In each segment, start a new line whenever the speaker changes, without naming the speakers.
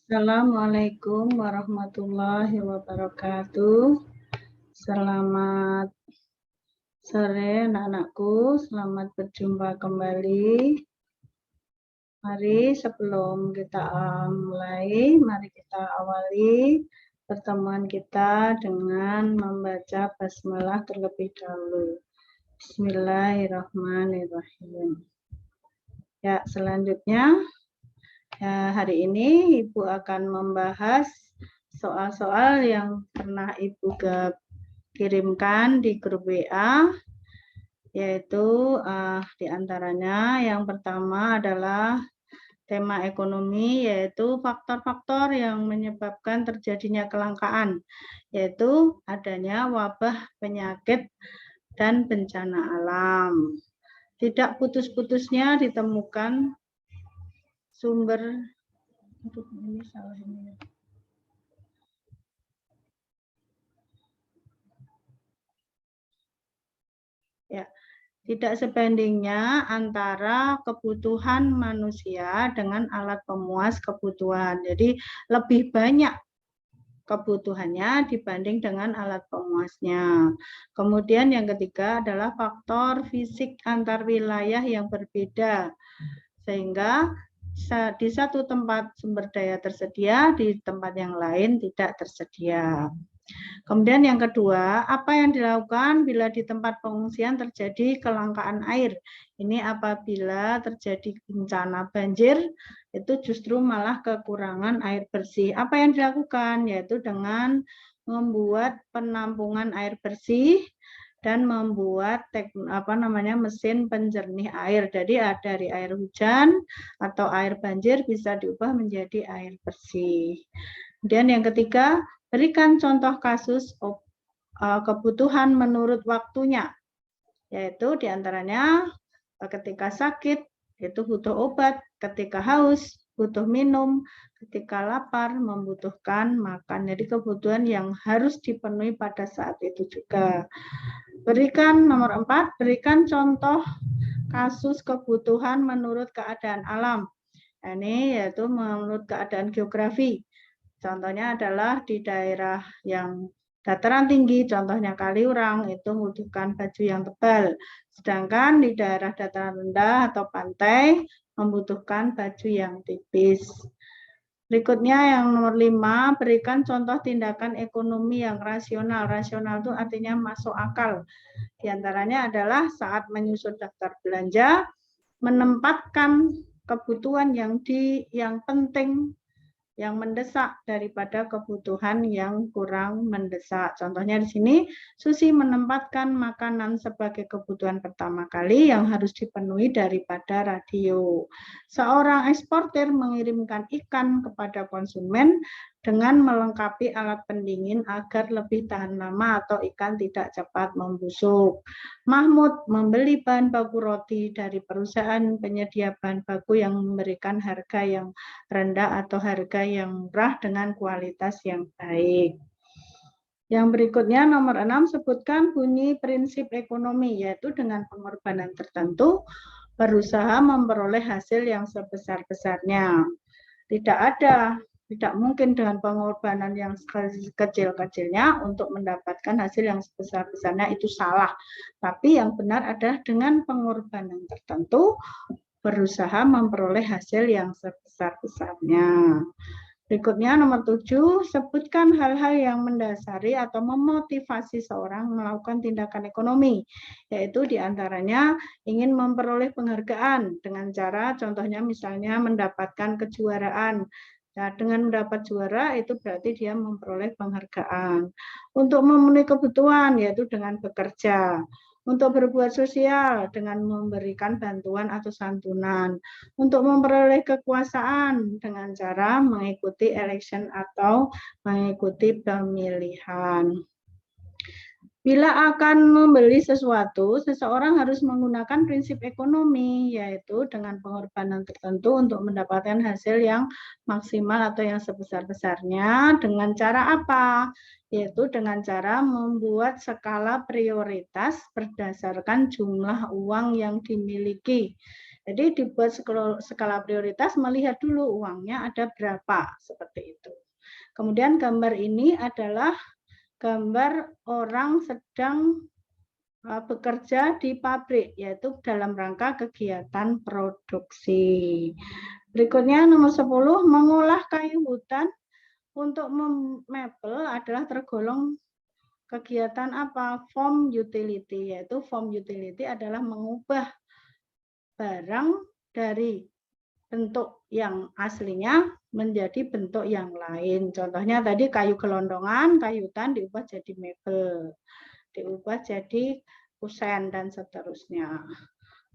Assalamualaikum warahmatullahi wabarakatuh. Selamat sore anak-anakku, selamat berjumpa kembali. Mari sebelum kita mulai, mari kita awali pertemuan kita dengan membaca basmalah terlebih dahulu. Bismillahirrahmanirrahim. Ya, selanjutnya hari ini Ibu akan membahas soal-soal yang pernah Ibu kirimkan di grup WA, yaitu diantaranya yang pertama adalah tema ekonomi, yaitu faktor-faktor yang menyebabkan terjadinya kelangkaan, yaitu adanya wabah, penyakit, dan bencana alam. Tidak putus-putusnya ditemukan sumber ini salah ini. Ya, tidak sebandingnya antara kebutuhan manusia dengan alat pemuas kebutuhan. Jadi lebih banyak kebutuhannya dibanding dengan alat pemuasnya. Kemudian yang ketiga adalah faktor fisik antar wilayah yang berbeda. Sehingga di satu tempat sumber daya tersedia, di tempat yang lain tidak tersedia. Kemudian yang kedua, apa yang dilakukan bila di tempat pengungsian terjadi kelangkaan air? Ini apabila terjadi bencana banjir, itu justru malah kekurangan air bersih. Apa yang dilakukan? Yaitu dengan membuat penampungan air bersih dan membuat mesin penjernih air. Jadi dari air hujan atau air banjir bisa diubah menjadi air bersih. Kemudian yang ketiga, berikan contoh kasus kebutuhan menurut waktunya, yaitu diantaranya ketika sakit itu butuh obat, ketika haus butuh minum, ketika lapar membutuhkan makan. Jadi kebutuhan yang harus dipenuhi pada saat itu juga. Berikan nomor 4, berikan contoh kasus kebutuhan menurut keadaan alam. Ini yaitu menurut keadaan geografi. Contohnya adalah di daerah yang dataran tinggi, contohnya Kaliurang, itu membutuhkan baju yang tebal. Sedangkan di daerah dataran rendah atau pantai membutuhkan baju yang tipis. Berikutnya yang nomor 5, berikan contoh tindakan ekonomi yang rasional. Rasional itu artinya masuk akal. Di antaranya adalah saat menyusun daftar belanja, menempatkan kebutuhan yang penting, yang mendesak daripada kebutuhan yang kurang mendesak. Contohnya di sini, Susi menempatkan makanan sebagai kebutuhan pertama kali yang harus dipenuhi daripada radio. Seorang eksportir mengirimkan ikan kepada konsumen dengan melengkapi alat pendingin agar lebih tahan lama atau ikan tidak cepat membusuk. Mahmud membeli bahan baku roti dari perusahaan penyedia bahan baku yang memberikan harga yang rendah atau harga yang murah dengan kualitas yang baik. Yang berikutnya nomor 6, sebutkan bunyi prinsip ekonomi, yaitu dengan pengorbanan tertentu berusaha memperoleh hasil yang sebesar-besarnya. Tidak mungkin dengan pengorbanan yang kecil-kecilnya untuk mendapatkan hasil yang sebesar-besarnya, itu salah. Tapi yang benar adalah dengan pengorbanan tertentu berusaha memperoleh hasil yang sebesar-besarnya. Berikutnya nomor 7, sebutkan hal-hal yang mendasari atau memotivasi seorang melakukan tindakan ekonomi, yaitu diantaranya ingin memperoleh penghargaan dengan cara, contohnya misalnya mendapatkan kejuaraan. Nah, dengan mendapat juara itu berarti dia memperoleh penghargaan. Untuk memenuhi kebutuhan, yaitu dengan bekerja. Untuk berbuat sosial dengan memberikan bantuan atau santunan. Untuk memperoleh kekuasaan dengan cara mengikuti election atau mengikuti pemilihan. Bila akan membeli sesuatu, seseorang harus menggunakan prinsip ekonomi, yaitu dengan pengorbanan tertentu untuk mendapatkan hasil yang maksimal atau yang sebesar-besarnya. Dengan cara apa? Yaitu dengan cara membuat skala prioritas berdasarkan jumlah uang yang dimiliki. Jadi dibuat skala prioritas, melihat dulu uangnya ada berapa, seperti itu. Kemudian gambar ini adalah gambar orang sedang bekerja di pabrik, yaitu dalam rangka kegiatan produksi. Berikutnya nomor 10, mengolah kayu hutan untuk mebel adalah tergolong kegiatan apa? Form utility, yaitu form utility adalah mengubah barang dari bentuk yang aslinya menjadi bentuk yang lain. Contohnya tadi kayu gelondongan, kayu hutan diubah jadi mebel, diubah jadi kusen, dan seterusnya.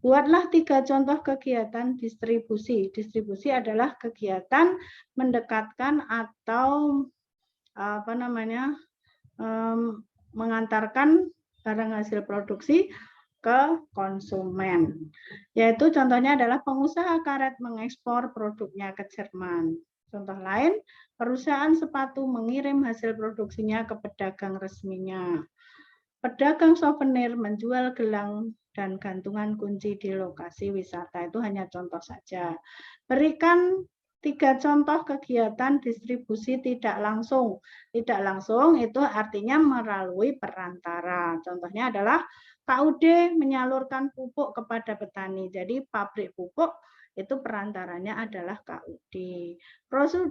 Buatlah 3 contoh kegiatan distribusi. Distribusi adalah kegiatan mendekatkan atau mengantarkan barang hasil produksi ke konsumen. Yaitu contohnya adalah pengusaha karet mengekspor produknya ke Jerman. Contoh lain, perusahaan sepatu mengirim hasil produksinya ke pedagang resminya. Pedagang souvenir menjual gelang dan gantungan kunci di lokasi wisata. Itu hanya contoh saja. Berikan 3 contoh kegiatan distribusi tidak langsung. Tidak langsung itu artinya melalui perantara. Contohnya adalah KUD menyalurkan pupuk kepada petani. Jadi pabrik pupuk itu perantaranya adalah KUD.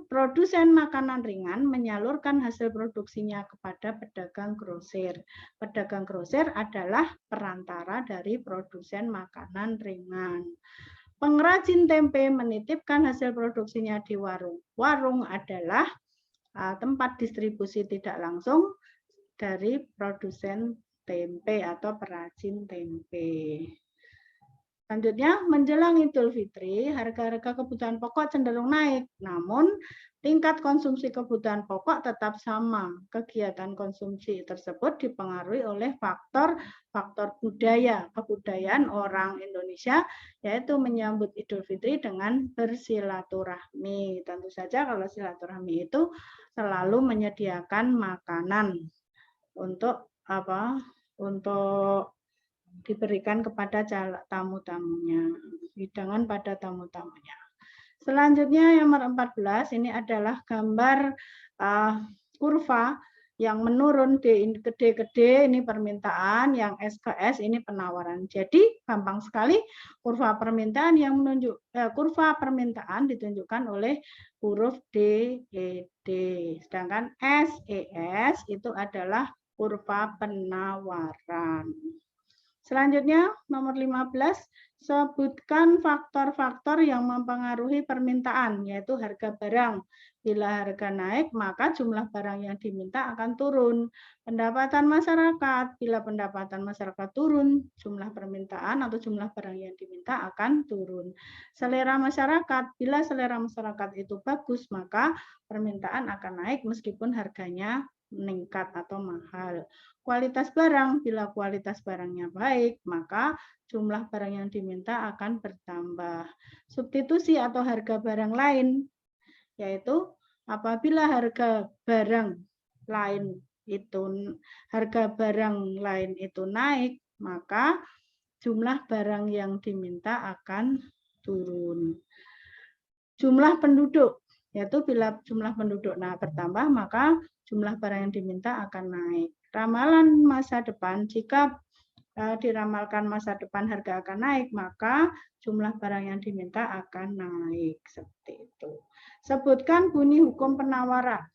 Produsen makanan ringan menyalurkan hasil produksinya kepada pedagang grosir. Pedagang grosir adalah perantara dari produsen makanan ringan. Pengrajin tempe menitipkan hasil produksinya di warung. Warung adalah tempat distribusi tidak langsung dari produsen tempe atau perajin tempe. Selanjutnya, menjelang Idul Fitri, harga-harga kebutuhan pokok cenderung naik. Namun, tingkat konsumsi kebutuhan pokok tetap sama. Kegiatan konsumsi tersebut dipengaruhi oleh faktor budaya. Kebudayaan orang Indonesia yaitu menyambut Idul Fitri dengan bersilaturahmi. Tentu saja kalau silaturahmi itu selalu menyediakan makanan untuk diberikan kepada tamu-tamunya, hidangan pada tamu-tamunya. Selanjutnya yang nomor 14 ini adalah gambar kurva yang menurun gede-gede, ini permintaan, yang S ke S ini penawaran. Jadi gampang sekali kurva permintaan yang kurva permintaan ditunjukkan oleh huruf D, E, D. Sedangkan S, E, S itu adalah kurva penawaran. Selanjutnya, nomor 15, sebutkan faktor-faktor yang mempengaruhi permintaan, yaitu harga barang. Bila harga naik, maka jumlah barang yang diminta akan turun. Pendapatan masyarakat, bila pendapatan masyarakat turun, jumlah permintaan atau jumlah barang yang diminta akan turun. Selera masyarakat, bila selera masyarakat itu bagus, maka permintaan akan naik meskipun harganya meningkat atau mahal. Kualitas barang, bila kualitas barangnya baik, maka jumlah barang yang diminta akan bertambah. Substitusi atau harga barang lain, yaitu apabila harga barang lain itu naik, maka jumlah barang yang diminta akan turun. Jumlah penduduk, yaitu bila jumlah penduduk bertambah, maka jumlah barang yang diminta akan naik. Ramalan masa depan, jika diramalkan masa depan harga akan naik, maka jumlah barang yang diminta akan naik. Seperti itu. Sebutkan bunyi hukum penawaran,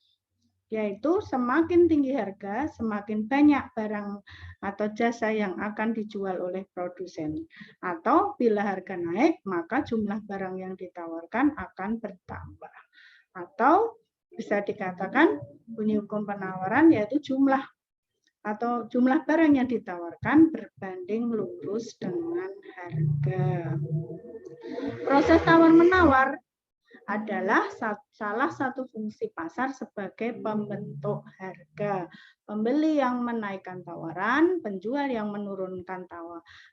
yaitu semakin tinggi harga, semakin banyak barang atau jasa yang akan dijual oleh produsen. Atau bila harga naik, maka jumlah barang yang ditawarkan akan bertambah. Atau bisa dikatakan bunyi hukum penawaran yaitu jumlah barang yang ditawarkan berbanding lurus dengan harga. Proses tawar-menawar adalah salah satu fungsi pasar sebagai pembentuk harga. Pembeli yang menaikkan tawaran, penjual yang menurunkan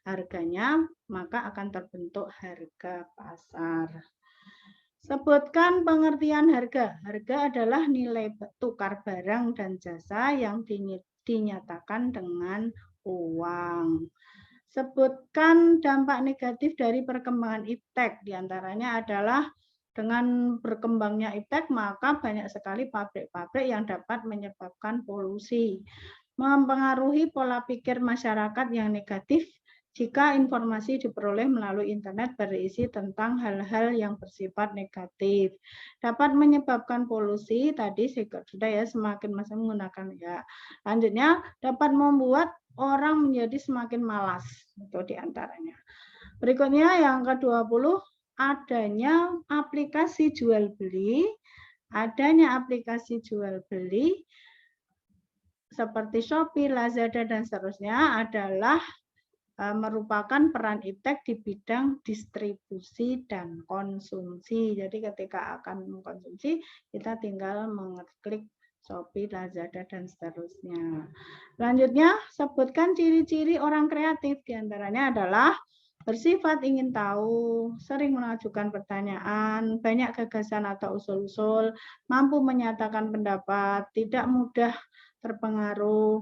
harganya, maka akan terbentuk harga pasar. Sebutkan pengertian harga. Harga adalah nilai tukar barang dan jasa yang dinyatakan dengan uang. Sebutkan dampak negatif dari perkembangan iptek. Di antaranya adalah dengan berkembangnya iptek, maka banyak sekali pabrik-pabrik yang dapat menyebabkan polusi, mempengaruhi pola pikir masyarakat yang negatif jika informasi diperoleh melalui internet berisi tentang hal-hal yang bersifat negatif. Dapat menyebabkan polusi, tadi sudah ya, semakin masih menggunakan ya. Lanjutnya, dapat membuat orang menjadi semakin malas, itu diantaranya. Berikutnya yang ke-20, adanya aplikasi jual beli. Adanya aplikasi jual beli seperti Shopee, Lazada, dan seterusnya adalah merupakan peran iptek di bidang distribusi dan konsumsi. Jadi ketika akan mengkonsumsi, kita tinggal mengeklik Shopee, Lazada, dan seterusnya. Selanjutnya, sebutkan ciri-ciri orang kreatif. Di antaranya adalah bersifat ingin tahu, sering mengajukan pertanyaan, banyak gagasan atau usul-usul, mampu menyatakan pendapat, tidak mudah terpengaruh,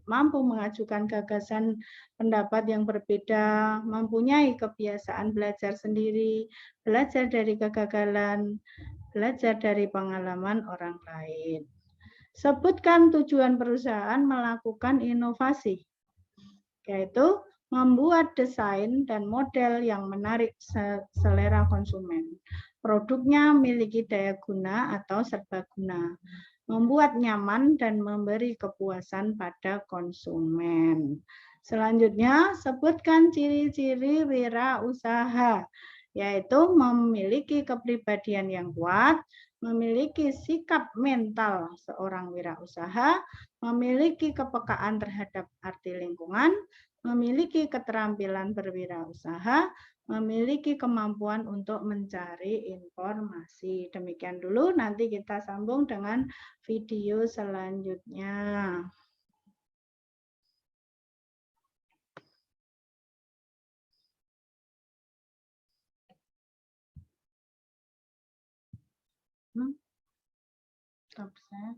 mampu mengajukan gagasan pendapat yang berbeda, mempunyai kebiasaan belajar sendiri, belajar dari kegagalan, belajar dari pengalaman orang lain. Sebutkan tujuan perusahaan melakukan inovasi, yaitu membuat desain dan model yang menarik selera konsumen. Produknya memiliki daya guna atau serbaguna, membuat nyaman dan memberi kepuasan pada konsumen. Selanjutnya, sebutkan ciri-ciri wirausaha, yaitu memiliki kepribadian yang kuat, memiliki sikap mental seorang wirausaha, memiliki kepekaan terhadap arti lingkungan, memiliki keterampilan berwirausaha, memiliki kemampuan untuk mencari informasi. Demikian dulu, nanti kita sambung dengan video selanjutnya. Stop share.